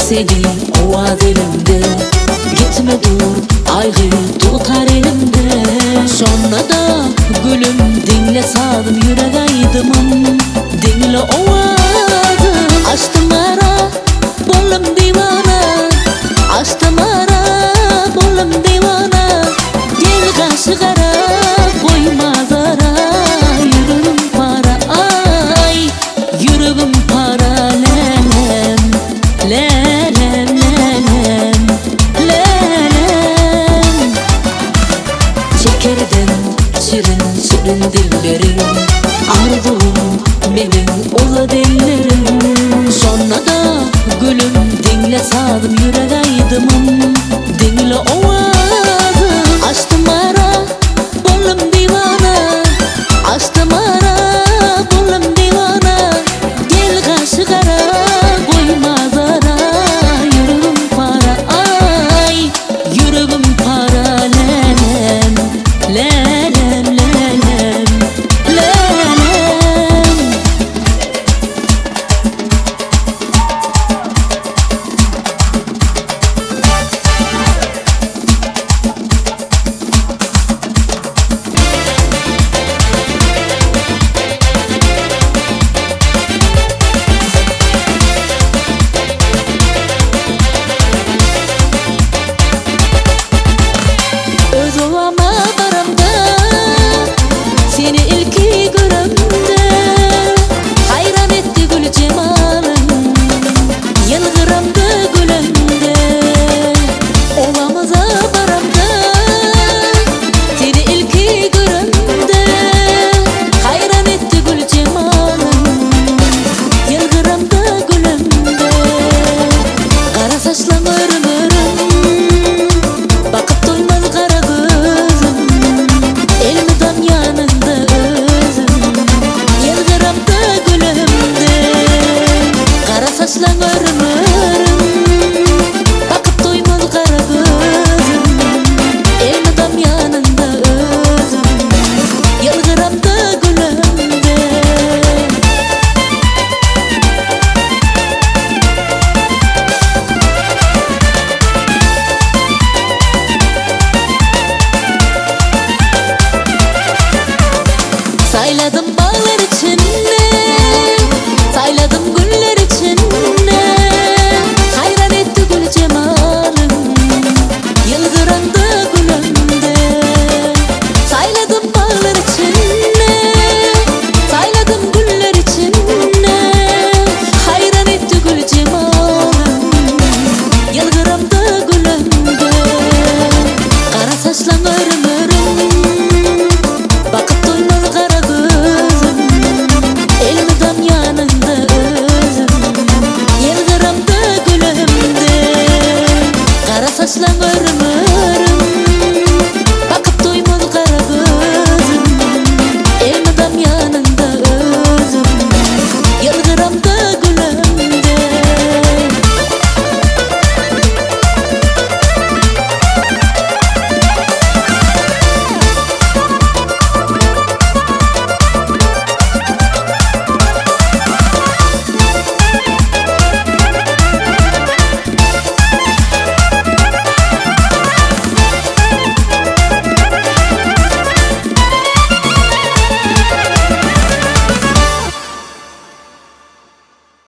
Seni ovaz elimde, gitme dur, aygı tutar elimde. Sonra da gülüm dinle sadım yürek aydımın, dinle ovazım. Açtım ara, bollum divana, açtım ara, bollum divana. Gel karşı kara, koymaz ara, yüreğim para, ay, yüreğim para, lelem, lelem, lelem, lelem. Çekerdim şirin şirin dillerim, arzum benim ola dillerim. Sonra da gülüm dinle sadım yürek aydımın, dinle o